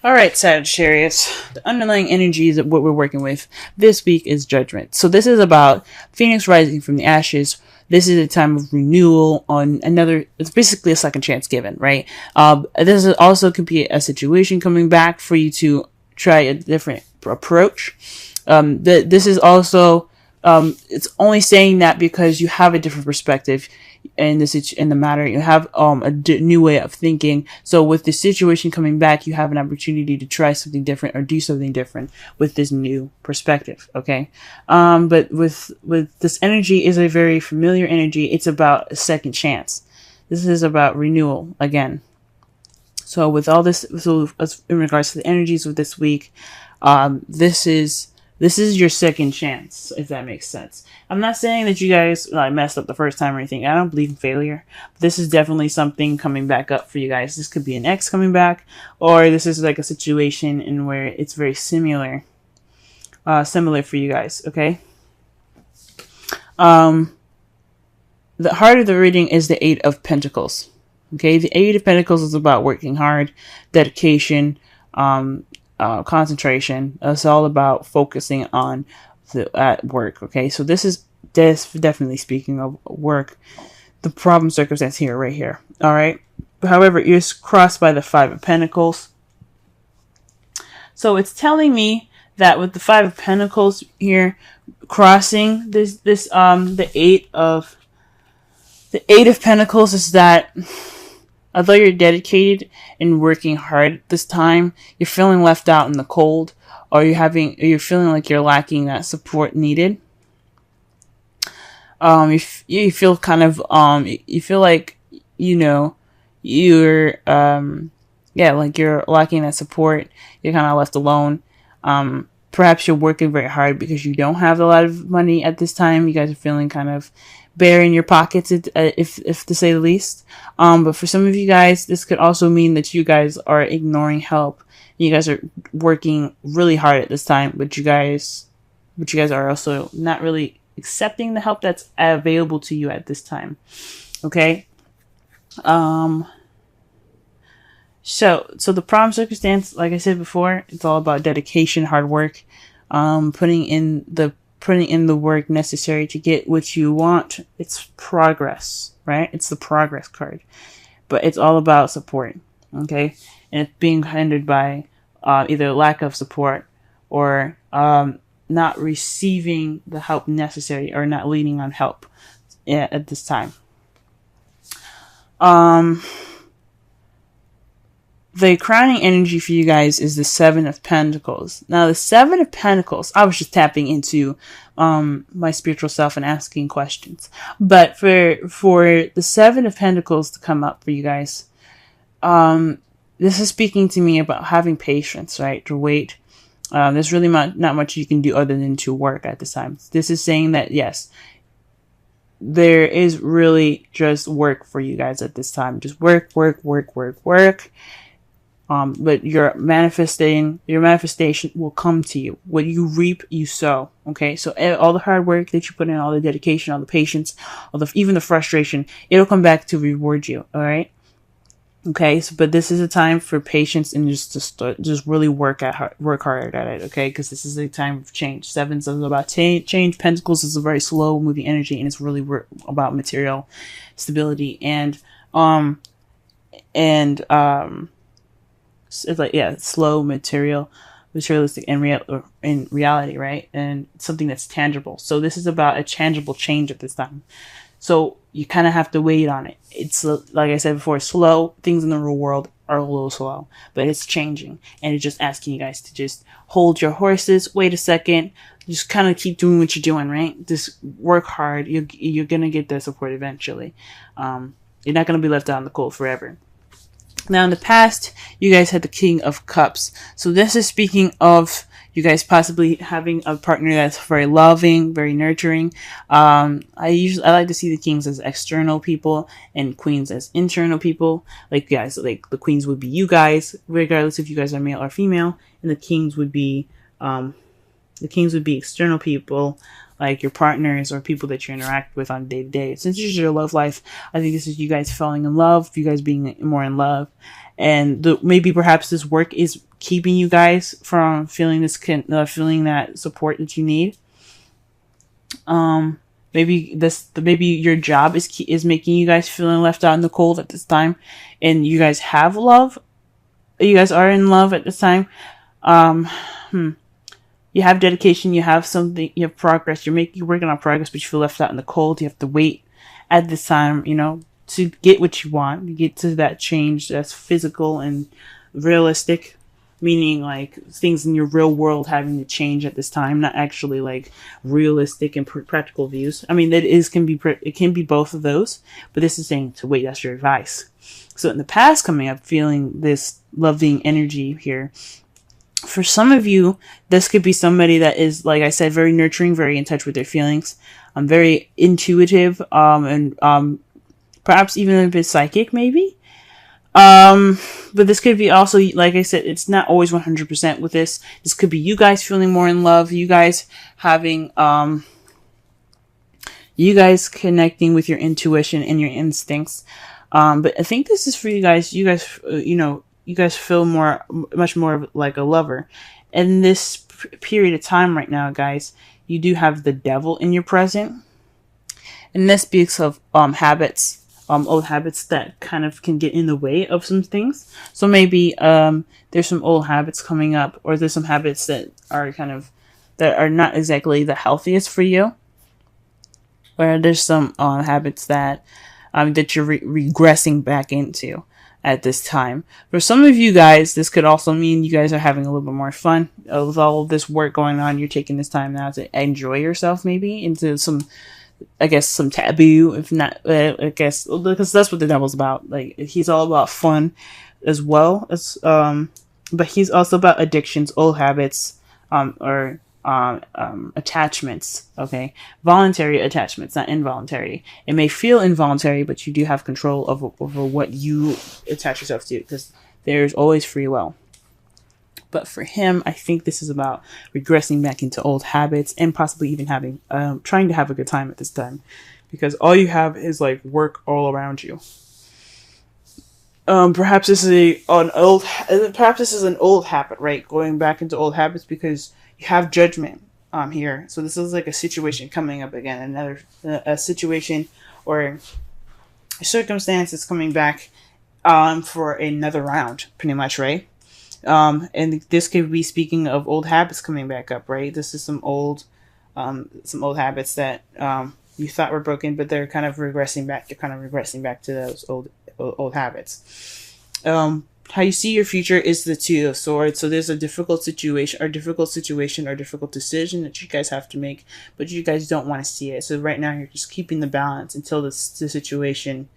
All right, Sagittarius. The underlying energies of what we're working with this week is judgment. So this is about Phoenix rising from the ashes. This is a time of renewal on another. It's basically a second chance given, right? This is also could be a situation coming back for you to try a different approach. This is also it's only saying that because you have a different perspective in the matter. You have new way of thinking. So with the situation coming back, you have an opportunity to try something different or do something different with this new perspective. Okay, but with this energy is a very familiar energy. It's about a second chance. This is about renewal again. So with all this, so as in regards to the energies of this week, this is your second chance, if that makes sense. I'm not saying that you guys messed up the first time or anything. I don't believe in failure. But this is definitely something coming back up for you guys. This could be an ex coming back, or this is like a situation in where it's very similar for you guys. Okay. The heart of the reading is the Eight of Pentacles. Okay, the Eight of Pentacles is about working hard, dedication, concentration. It's all about focusing on at work. Okay, so this is definitely speaking of work. The problem circumstance here, right here. All right. However, you're crossed by the Five of Pentacles. So it's telling me that with the Five of Pentacles here crossing the Eight of Pentacles is that although you're dedicated and working hard this time, you're feeling left out in the cold, or you're feeling like you're lacking that support needed. You feel kind of you feel like you're like you're lacking that support. You're kind of left alone. Perhaps you're working very hard because you don't have a lot of money at this time. You guys are feeling kind of bare in your pockets, if to say the least. But for some of you guys, this could also mean that you guys are ignoring help. You guys are working really hard at this time, but you guys are also not really accepting the help that's available to you at this time. Okay. So the problem circumstance, like I said before, it's all about dedication, hard work, putting in the work necessary to get what you want. It's progress, right? It's the progress card, but it's all about support. Okay. And it's being hindered by, either lack of support or, not receiving the help necessary or not leaning on help at this time. The crowning energy for you guys is the Seven of Pentacles. Now, the Seven of Pentacles, I was just tapping into my spiritual self and asking questions. But for the Seven of Pentacles to come up for you guys, this is speaking to me about having patience, right? To wait. There's really not much you can do other than to work at this time. This is saying that, yes, there is really just work for you guys at this time. Just work. But your manifestation will come to you. What you reap, you sow. Okay. So all the hard work that you put in, all the dedication, all the patience, even the frustration, it'll come back to reward you. All right. Okay. So, but this is a time for patience and just really work hard at it. Okay. Cause this is a time of change. Sevens is about change. Pentacles is a very slow moving energy, and it's really about material stability it's like, yeah, slow, materialistic in reality, right? And something that's tangible. So this is about a tangible change at this time. So you kind of have to wait on it. It's, like I said before, slow. Things in the real world are a little slow, but it's changing. And it's just asking you guys to just hold your horses, wait a second, just kind of keep doing what you're doing, right? Just work hard. You're going to get the support eventually. You're not going to be left out in the cold forever. Now, in the past, you guys had the King of Cups. So this is speaking of you guys possibly having a partner that's very loving, very nurturing. I like to see the kings as external people and queens as internal people. Like, guys, like the queens would be you guys, regardless if you guys are male or female, and the kings would be external people, like your partners or people that you interact with on day to day. Since this is your love life, I think this is you guys falling in love, you guys being more in love, and maybe perhaps this work is keeping you guys from feeling feeling that support that you need. Maybe your job is making you guys feeling left out in the cold at this time, and you guys have love. You guys are in love at this time. You have dedication. You have something. You have progress. You're working on progress, but you feel left out in the cold. You have to wait at this time, to get what you want. You get to that change that's physical and realistic. Meaning like things in your real world having to change at this time, not actually like realistic and practical views. I mean, it can be both of those, but this is saying to wait. That's your advice. So in the past coming up, feeling this loving energy here. For some of you, this could be somebody that is, like I said, very nurturing, very in touch with their feelings. Very intuitive, and perhaps even a bit psychic, maybe. But this could be also, like I said, it's not always 100% with this. This could be you guys feeling more in love, you guys having, you guys connecting with your intuition and your instincts. But I think this is for you guys. You guys feel much more like a lover. In this period of time right now, guys, you do have the devil in your present. And this speaks of, habits. Old habits that kind of can get in the way of some things. So maybe there's some old habits coming up, or there's some habits that are not exactly the healthiest for you, or there's some habits that you're regressing back into at this time. For some of you guys, this could also mean you guys are having a little bit more fun with all of this work going on. You're taking this time now to enjoy yourself, maybe into some taboo, if not, because that's what the devil's about. Like, he's all about fun as well as, but he's also about addictions, old habits, or attachments. Okay, voluntary attachments, not involuntary. It may feel involuntary, but you do have control over what you attach yourself to, because there's always free will. But for him, I think this is about regressing back into old habits and possibly even trying to have a good time at this time, because all you have is like work all around you. Perhaps this is an old habit, right? Going back into old habits because you have judgment here. So this is like a situation coming up again, a situation or a circumstance is coming back for another round, pretty much, right? And this could be speaking of old habits coming back up, right? This is some old habits that you thought were broken, but they're kind of regressing back. You're kind of regressing back to those old habits. How you see your future is the Two of Swords. So there's a difficult situation or difficult decision that you guys have to make, but you guys don't want to see it. So right now you're just keeping the balance until the situation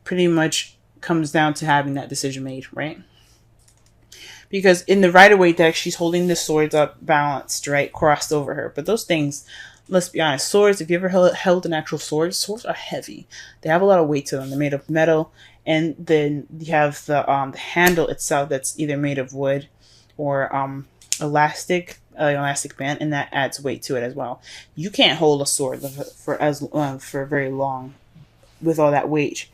pretty much comes down to having that decision made, right? Because in the Rider-Waite deck, she's holding the swords up balanced, right? Crossed over her. But those things, let's be honest, swords, if you ever held an actual sword, swords are heavy. They have a lot of weight to them. They're made of metal. And then you have the handle itself that's either made of wood or elastic band, and that adds weight to it as well. You can't hold a sword for very long with all that weight.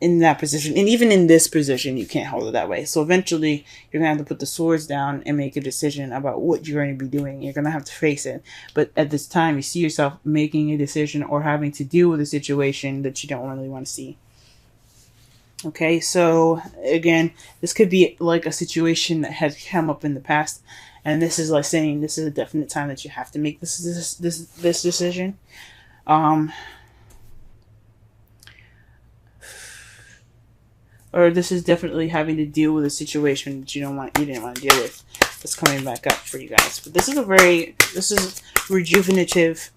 In that position, and even in this position, you can't hold it that way. So eventually, you're gonna have to put the swords down and make a decision about what you're going to be doing. You're gonna have to face it. But at this time, you see yourself making a decision or having to deal with a situation that you don't really want to see. Okay, so again, this could be like a situation that has come up in the past, and this is like saying this is a definite time that you have to make this decision. Or this is definitely having to deal with a situation that you didn't want to deal with. That's coming back up for you guys. But this is rejuvenative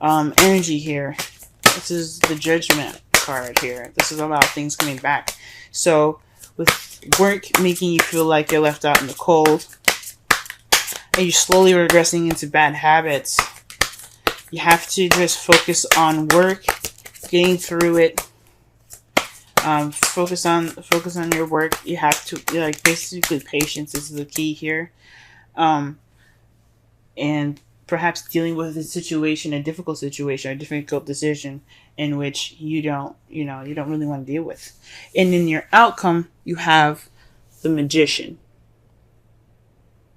energy here. This is the Judgment card here. This is about things coming back. So with work making you feel like you're left out in the cold, and you're slowly regressing into bad habits, you have to just focus on work, getting through it. Focus on your work. You have to, basically patience is the key here. And perhaps dealing with a situation, a difficult situation, a difficult decision in which you don't really want to deal with. And in your outcome, you have the Magician.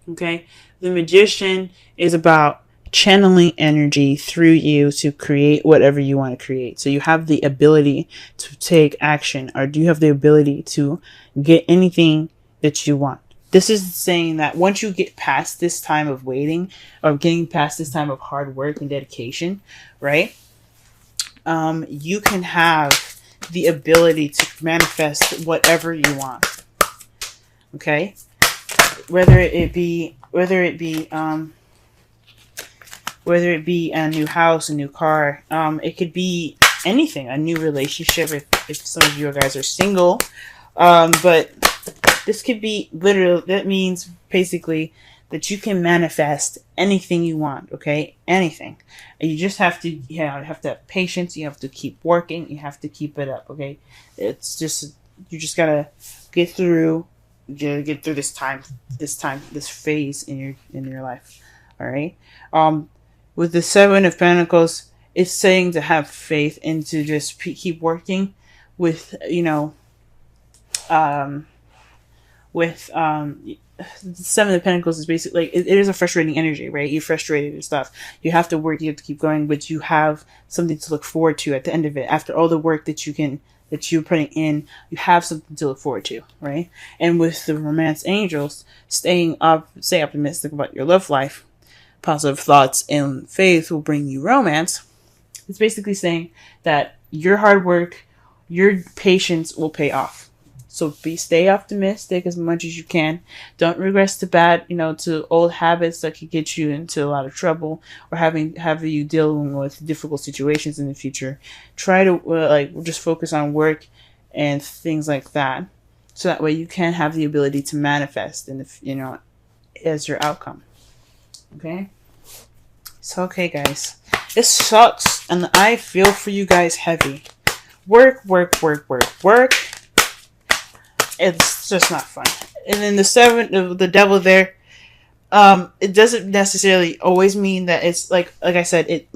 Okay? The Magician is about channeling energy through you to create whatever you want to create. So you have the ability to take action, or do you have the ability to get anything that you want? This is saying that once you get past this time of waiting, or getting past this time of hard work and dedication, right? You can have the ability to manifest whatever you want. Okay? Whether it be a new house, a new car, it could be anything, a new relationship if some of you guys are single. But this could be literally, that means basically that you can manifest anything you want, okay? Anything. And you just have to, you have to have patience, you have to keep working, you have to keep it up, okay? It's just, you just gotta get through this phase in your life, all right? With the Seven of Pentacles, it's saying to have faith and to just keep working with, the Seven of Pentacles is basically like, it is a frustrating energy, right? You're frustrated and stuff. You have to work, you have to keep going, but you have something to look forward to at the end of it. After all the work that you're putting in, you have something to look forward to, right? And with the Romance Angels, stay optimistic about your love life. Positive thoughts and faith will bring you romance. It's basically saying that your hard work, your patience will pay off. So stay optimistic as much as you can. Don't regress to old habits that could get you into a lot of trouble, or have you dealing with difficult situations in the future. Try to just focus on work and things like that, so that way you can have the ability to manifest as your outcome. Okay. So okay, guys, it sucks, and I feel for you guys heavy. Work. It's just not fun. And then the devil there, it doesn't necessarily always mean that it's like I said,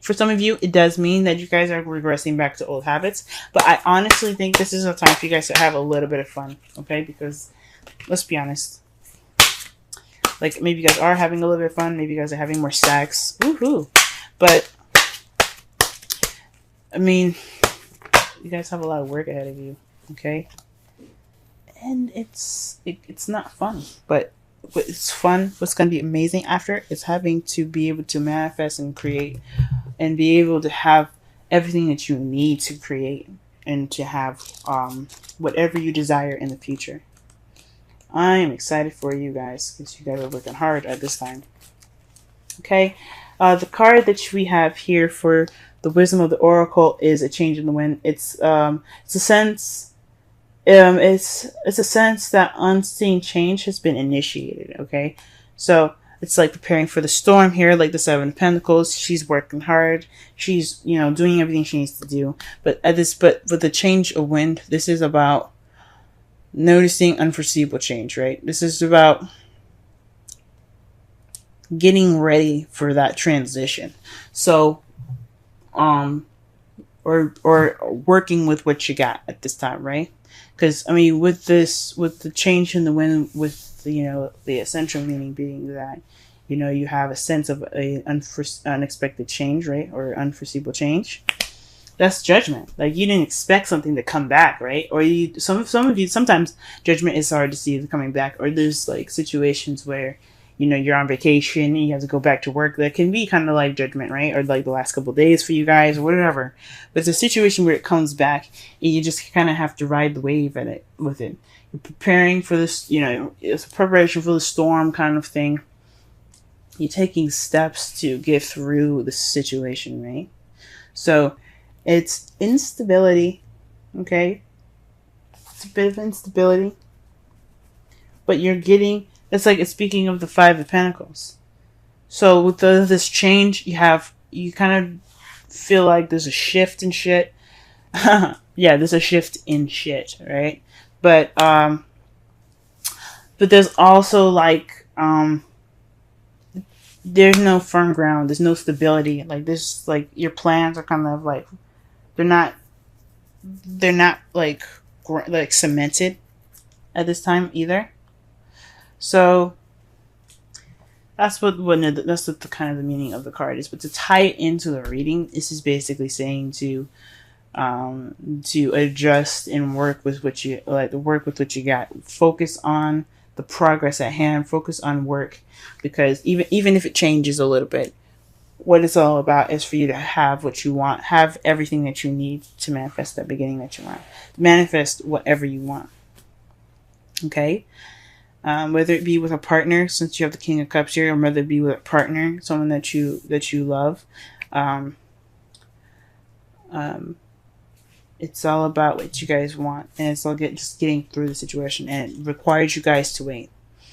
for some of you, it does mean that you guys are regressing back to old habits. But I honestly think this is a time for you guys to have a little bit of fun, okay? Because let's be honest. Like, maybe you guys are having a little bit of fun. Maybe you guys are having more sex. Woohoo. But, you guys have a lot of work ahead of you, okay? And it's not fun, but it's fun. What's going to be amazing after is having to be able to manifest and create, and be able to have everything that you need to create, and to have whatever you desire in the future. I am excited for you guys, because you guys are working hard at this time. Okay, the card that we have here for the Wisdom of the Oracle is a change in the wind. It's a sense. It's a sense that unseen change has been initiated, okay? So it's like preparing for the storm here, like the Seven of Pentacles. She's working hard. She's, doing everything she needs to do. But with the change of wind, this is about noticing unforeseeable change, right? This is about getting ready for that transition. So, or working with what you got at this time, right? Because, with the change in the wind, with the essential meaning being that, you have a sense of a unexpected change, right? Or unforeseeable change. That's judgment. Like, you didn't expect something to come back, right? Or some of you, sometimes judgment is hard to see coming back. Or there's like situations where, you're on vacation and you have to go back to work. That can be kind of like judgment, right? Or like the last couple of days for you guys or whatever. But it's a situation where it comes back and you just kind of have to ride the wave with it. You're preparing for this, it's a preparation for the storm kind of thing. You're taking steps to get through the situation, right? So it's instability, okay? It's a bit of instability. But it's like it's speaking of the Five of Pentacles. So with this change, you kind of feel like there's a shift in shit. Yeah, there's a shift in shit, right? But there's also like there's no firm ground. There's no stability. Like this, like your plans are kind of like they're not like cemented at this time either. So that's what the kind of the meaning of the card is. But to tie it into the reading, this is basically saying to adjust and work with what you got. Focus on the progress at hand. Focus on work, because even if it changes a little bit, what it's all about is for you to have what you want, have everything that you need to manifest that beginning that you want, manifest whatever you want. Okay. Whether it be with a partner, since you have the King of Cups here, or whether it be with a partner, someone that you love. It's all about what you guys want, and it's all just getting through the situation, and it requires you guys to wait.